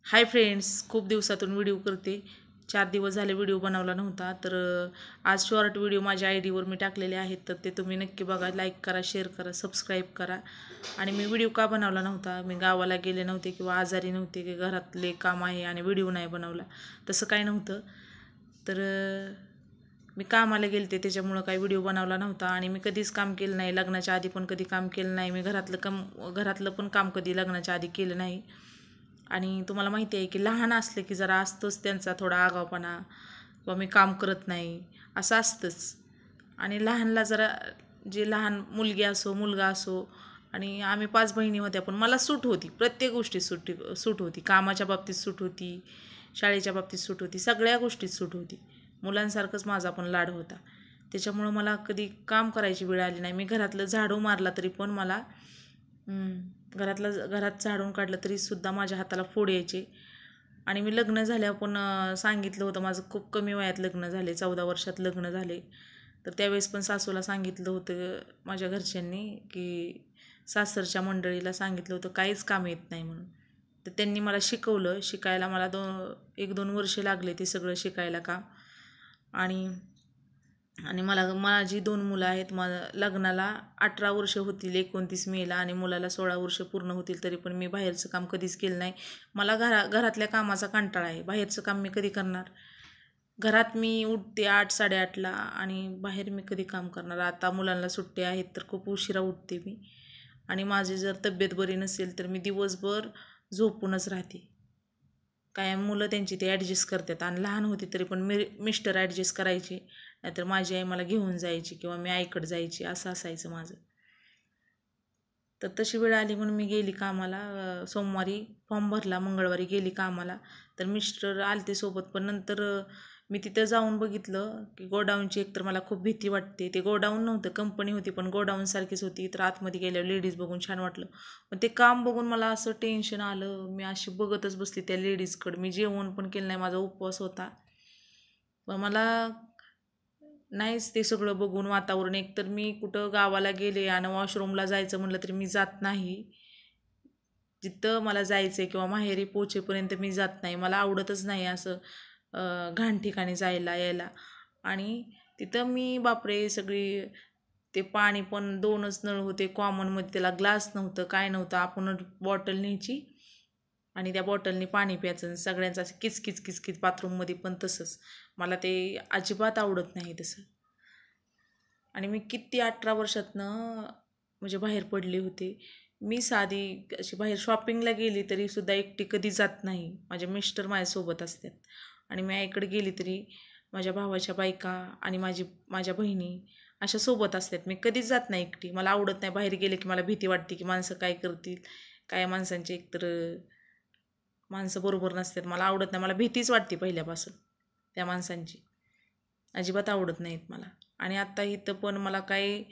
Hi friends, खूप दिवसातून video करते. 4 दिवस झाले व्हिडिओ बनवला नव्हता. तर आज शॉर्ट व्हिडिओ माझ्या आयडीवर मी टाकलेले आहेत. तर ते तुम्ही नक्की बघा, लाईक करा, शेअर करा, सबस्क्राईब करा. आणि मी व्हिडिओ का बनवला नव्हता, मी गावाला गेले नव्हते किंवा आजारी नव्हते की घरातले काम आहे आणि व्हिडिओ नाही बनवला, तसं काही नव्हतं. तर मी कामाला गेलते, त्याच्यामुळं काही व्हिडिओ बनवला नव्हता. आणि मी कधीच काम केलं नाही, लग्नाच्या आधी पण कधी काम केलं नाही. मी घरातलं पण काम कधी लग्नाच्या आधी केलं नाही. आणि तुम्हाला माहिती आहे की लहान असले की जरा असतोच त्यांचा थोडा आगाऊपणा, किंवा मी काम करत नाही असं असतंच. आणि लहानला जरा, जे लहान मुलगी असो मुलगा असो, आणि आम्ही 5 बहिणी होत्या, पण मला सूट होती, प्रत्येक गोष्टीत सूट होती. कामाच्या बाबतीत सूट होती, शाळेच्या बाबतीत सूट होती, सगळ्या गोष्टीत सूट होती. मुलांसारखंच माझा पण लाड होता. त्याच्यामुळं मला कधी काम करायची वेळ आली नाही. मी घरातलं झाडू मारला तरी पण मला घरात झाडून काढलं तरीसुद्धा माझ्या हाताला फोड यायचे. आणि मी लग्न झाल्यावर पण सांगितलं होतं, माझं खूप कमी वयात लग्न झाले, 14 वर्षात लग्न झाले. तर त्यावेळेस पण सासूला सांगितलं होतं माझ्या घरच्यांनी, की सासरच्या मंडळीला सांगितलं होतं काहीच काम येत नाही म्हणून. तर त्यांनी मला शिकायला मला 1-2 वर्षे लागले ते सगळं शिकायला काम. आणि आणि माझी 2 मुलं आहेत. लग्नाला 18 वर्ष होतील 29 मेला, आणि मुलाला 16 वर्ष पूर्ण होतील. तरी पण मी बाहेरचं काम कधीच केलं नाही. मला घरातल्या कामाचा कंटाळा आहे. बाहेरचं काम मी कधी करणार? घरात मी उठते 8-8:30ला, आणि बाहेर मी कधी काम करणार? आता मुलांना सुट्ट्या आहेत तर खूप उशिरा उठते मी. आणि माझी जर तब्येत बरी नसेल तर मी दिवसभर झोपूनच राहते. काय मुलं त्यांची ते ॲडजस्ट करतात. आणि लहान होती तरी पण मिस्टर ॲडजस्ट करायचे, नाहीतर माझी आई मला घेऊन जायची किंवा मी आईकडे जायची, असं असायचं माझं. तर तशी वेळ आली म्हणून मी गेली कामाला. सोमवारी फॉर्म भरला, मंगळवारी गेली कामाला. तर मिस्टर आलते सोबत, पण नंतर मी तिथं जाऊन बघितलं की गोडाऊनची एकतर मला खूप भीती वाटते. ते गोडाऊन नव्हतं, कंपनी होती, पण गोडाऊनसारखीच होती. तर आतमध्ये गेल्यावर लेडीज बघून छान वाटलं, पण ते काम बघून मला असं टेन्शन आलं. मी अशी बघतच बसली त्या लेडीजकडं. मी जेवण पण केलं नाही, माझा उपवास होता. पण मला नाहीच ते सगळं बघून वातावरण. एकतर मी कुठं गावाला गेले आणि वॉशरूमला जायचं म्हटलं तरी मी जात नाही. जिथं मला जायचं आहे किंवा माहेरी पोचेपर्यंत मी जात नाही. मला आवडतच नाही असं घाण ठिकाणी जायला यायला. आणि तिथं मी बापरे, सगळी ते पाणी पण 2च नळ होते कॉमनमध्ये, त्याला ग्लास नव्हतं, काय नव्हतं. आपण बॉटल न्यायची आणि त्या बॉटलनी पाणी प्यायचं. सगळ्यांचं असं किचकिच किचकिच, बाथरूममध्ये पण तसंच. मला ते अजिबात आवडत नाही तसं. आणि मी किती 18 वर्षातनं म्हणजे बाहेर पडले होते. मी साधी अशी बाहेर शॉपिंगला गेली तरीसुद्धा एकटी कधी जात नाही. माझे मिस्टर माझ्यासोबत असतात. आणि मी आईकडे गेली तरी माझ्या भावाच्या बायका आणि माझ्या बहिणी अशा सोबत असतात. मी कधीच जात नाही एकटी. मला आवडत नाही. बाहेर गेले की मला भीती वाटते की माणसं काय करतील, काय माणसांचे एकतर माणसं बरोबर नसतात. मला आवडत नाही. मला भीतीच वाटते पहिल्यापासून त्या माणसांची. अजिबात आवडत नाहीत मला. आणि आत्ता इथं पण मला काही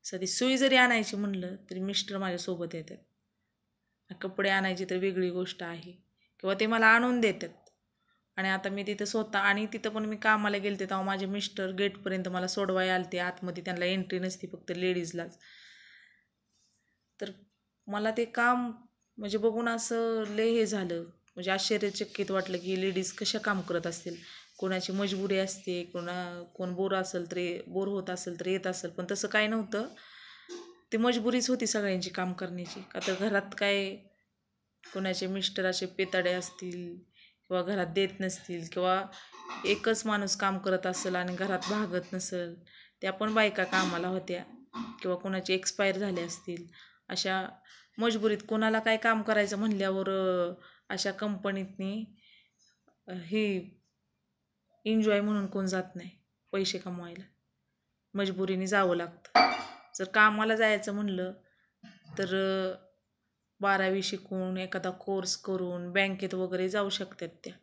साधी सुई जरी आणायची म्हणलं तरी मिस्टर माझ्यासोबत येतात. कपडे आणायची तर वेगळी गोष्ट आहे, किंवा ते मला आणून देतात. आणि आता मी तिथं स्वतः, आणि तिथं पण मी कामाला गेलते तेव्हा माझे मिस्टर गेटपर्यंत मला सोडवायला आलते. आतमध्ये त्यांना एंट्री नसते, फक्त लेडीजलाच. तर मला ते काम म्हणजे बघून असं लय हे झालं, म्हणजे आश्चर्यचकित वाटलं की लेडीज कशा काम करत असतील. कोणाची मजबुरी असते, कोण बोर होत असेल तर येत असेल, पण तसं काय नव्हतं. ते मजबुरीच होती सगळ्यांची काम करण्याची. का तर घरात काय, कोणाचे मिस्टर असे पेताडे असतील किंवा घरात देत नसतील, किंवा एकच माणूस काम करत असेल आणि घरात भागत नसेल, त्या पण बायका कामाला होत्या. किंवा कोणाचे एक्सपायर झाले असतील, अशा मजबुरीत कोणाला काय काम करायचं म्हणल्यावर अशा कंपनीतनी हे एन्जॉय म्हणून कोण जात नाही. पैसे कमवायला मजबुरीने जावं लागतं. जर कामाला जायचं म्हणलं तर 12वी शिकून, एखादा कोर्स करून बँकेत वगैरे जाऊ शकतात त्या.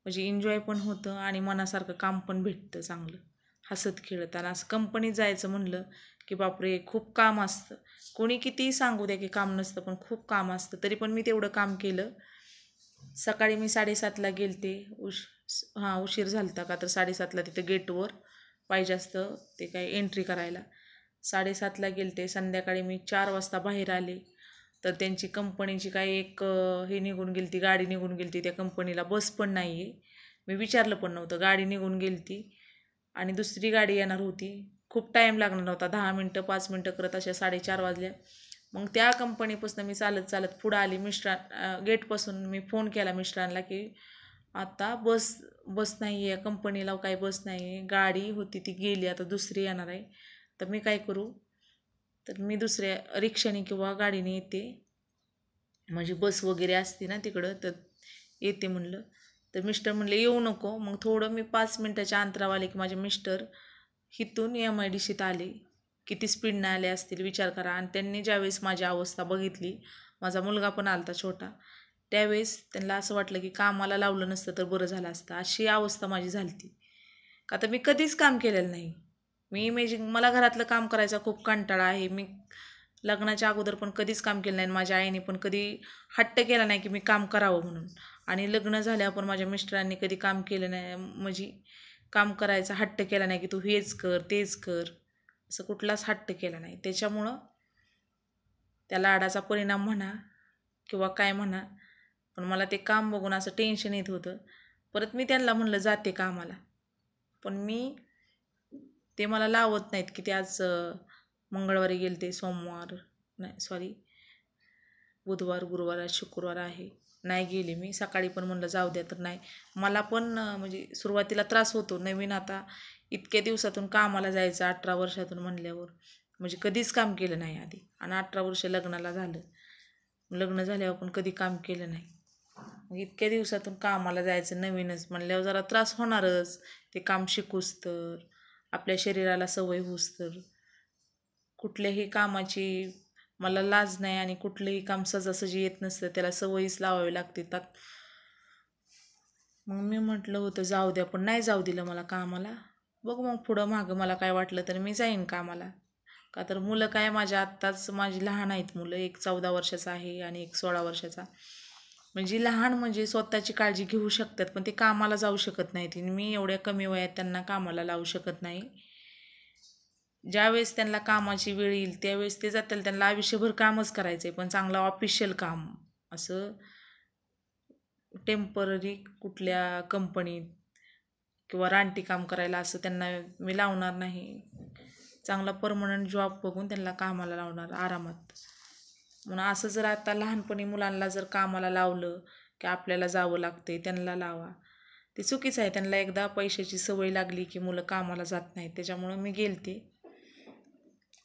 म्हणजे एन्जॉय पण होतं आणि मनासारखं काम पण भेटतं चांगलं, हसत खेळत. आणि असं कंपनीत जायचं म्हणलं की बापरे, खूप काम असतं. कोणी कितीही सांगू द्या की काम नसतं, पण खूप काम असतं. तरी पण मी तेवढं काम केलं. सकाळी मी 7:30ला गेलते. उशीर झालता, का तर 7:30ला तिथं गेटवर पाहिजे असतं ते काय एंट्री करायला. 7:30ला गेलते. संध्याकाळी मी 4 वाजता बाहेर आले. तर त्यांची कंपनीची काही एक हे निघून गेली ती गाडी निघून गेली ती, त्या कंपनीला बस पण नाही आहे. मी विचारलं पण नव्हतं, गाडी निघून गेली ती आणि दुसरी गाडी येणार होती. खूप टाईम लागणार होता, 10 मिनटं 5 मिनटं करत अशा 4:30 वाजल्या. मग त्या कंपनीपासून मी चालत चालत पुढं आली. गेटपासून मी फोन केला मिस्टरांना की आता बस नाही आहे, कंपनीला काही बस नाही आहे, गाडी होती ती गेली, आता दुसरी येणार आहे, तर मी काय करू. तर मी दुसऱ्या रिक्षाने किंवा गाडीने येते, म्हणजे बस वगैरे असते ना तिकडं, तर येते म्हणलं. तर मिस्टर म्हणले येऊ नको. मग थोडं मी 5 मिनटाच्या अंतरावर आले की माझे मिस्टर इथून MIDCत आले. किती स्पीडनं आले असतील विचार करा. आणि त्यांनी ज्यावेळेस माझी अवस्था बघितली, माझा मुलगा पण आलता छोटा, त्यावेळेस त्यांना असं वाटलं की कामाला लावलं नसतं तर बरं झालं असतं. अशी अवस्था माझी झाली ती. का तर मी कधीच काम केलेलं नाही. मला घरातलं काम करायचा खूप कंटाळा आहे. मी लग्नाच्या अगोदर पण कधीच काम केलं नाही. माझ्या आईने पण कधी हट्ट केला नाही की मी काम करावं म्हणून. आणि लग्न झाल्यावर पण माझ्या मिस्टरांनी कधी काम केलं नाही, म्हणजे काम करायचा हट्ट केला नाही की तू हेच कर तेच कर, असं कुठलाच हट्ट केला नाही. त्याच्यामुळं त्या लाडाचा परिणाम म्हणा किंवा काय म्हणा, पण मला ते काम बघून असं टेन्शन येत होतं. परत मी त्यांना म्हणलं जाते कामाला, पण ते मला लावत नाहीत की ते आज मंगळवारी गेले, ते सोमवार नाही सॉरी बुधवार गुरुवार आज शुक्रवार आहे, नाही गेले मी. सकाळी पण म्हणलं जाऊ द्या, तर नाही. मला पण म्हणजे सुरुवातीला त्रास होतो नवीन, आता इतक्या दिवसातून कामाला जायचं 18 वर्षातून म्हणल्यावर, म्हणजे कधीच काम केलं नाही आधी. आणि 18 वर्ष लग्नाला झालं, लग्न झाल्यावर पण कधी काम केलं नाही. मग इतक्या दिवसातून कामाला जायचं नवीनच म्हणल्यावर जरा त्रास होणारच. ते काम शिकूस तर, आपल्या शरीराला सवय होऊस तर. कुठल्याही कामाची मला लाज नाही आणि कुठलंही काम सहजासहजी येत नसतं, त्याला सवयीच लावावी लागते. मग मी म्हटलं होतं जाऊ द्या, पण नाही जाऊ दिलं मला कामाला. बघ मग पुढं मागं मला काय वाटलं तर मी जाईन कामाला. का तर मुलं काय माझ्या आत्ताच माझी लहान आहेत मुलं, एक 14 वर्षाचा आहे आणि एक 16 वर्षाचा. म्हणजे लहान म्हणजे स्वतःची काळजी घेऊ शकतात, पण ते कामाला जाऊ शकत नाहीत. मी एवढ्या कमी वयात त्यांना कामाला लावू शकत नाही. ज्यावेळेस त्यांना कामाची वेळ येईल त्यावेळेस ते जातील. त्यांना आयुष्यभर कामच करायचं आहे, पण चांगलं ऑफिशियल काम, असं टेम्पररी कुठल्या कंपनीत किंवा रानटी काम करायला असं त्यांना मी लावणार नाही. चांगला परमनंट जॉब बघून त्यांना कामाला लावणार आरामात. म्हणून असं जर आता लहानपणी मुलांना जर कामाला लावलं की आपल्याला जावं लागते, त्यांना लावा, ते चुकीचं आहे. त्यांना एकदा पैशाची सवय लागली की मुलं कामाला जात नाहीत. त्याच्यामुळं मी गेलते,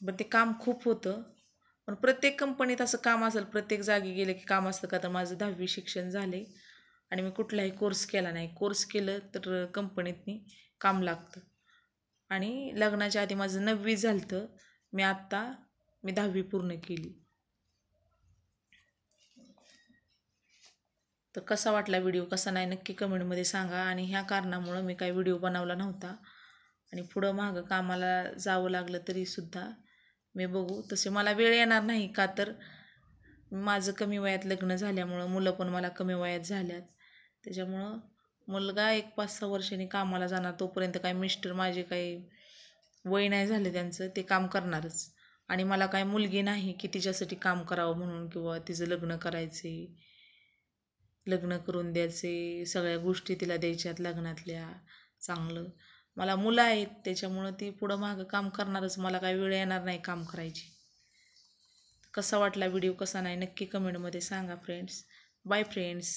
पण ते काम खूप होतं. पण प्रत्येक कंपनीत असं काम असेल, प्रत्येक जागी गेले की काम असतं का? तर माझं 10वी शिक्षण झाले आणि मी कुठलाही कोर्स केला नाही. कोर्स केलं तर कंपनीतनी काम लागतं. आणि लग्नाच्या आधी माझं 9वी झालं, मी 10वी पूर्ण केली. तर कसा वाटला व्हिडिओ, कसा नाही नक्की कमेंटमध्ये सांगा. आणि ह्या कारणामुळं मी काही व्हिडिओ बनवला नव्हता आणि पुढं मागं कामाला जावं लागलं तरीसुद्धा मी बघू. तसे मला वेळ येणार नाही, का तर माझं कमी वयात लग्न झाल्यामुळं, मुलं पण मला कमी वयात झाल्यात. त्याच्यामुळं मुलगा एक 5-6 वर्षांनी कामाला जाणार, तोपर्यंत काय मिस्टर माझे काही वय नाही झाले त्यांचं, ते काम करणारच. आणि मला काय मुलगी नाही की तिच्यासाठी काम करावं म्हणून, किंवा तिचं लग्न करायचे, लग्न करून द्यायचे, सगळ्या गोष्टी तिला द्यायच्यात लग्नातल्या चांगलं. मला मुलं आहेत, त्याच्यामुळं ती पुढं मागं काम करणारच, मला काय वेळ येणार नाही काम करायची. कसा वाटला व्हिडिओ, कसा नाही नक्की कमेंटमध्ये सांगा फ्रेंड्स. Bye friends.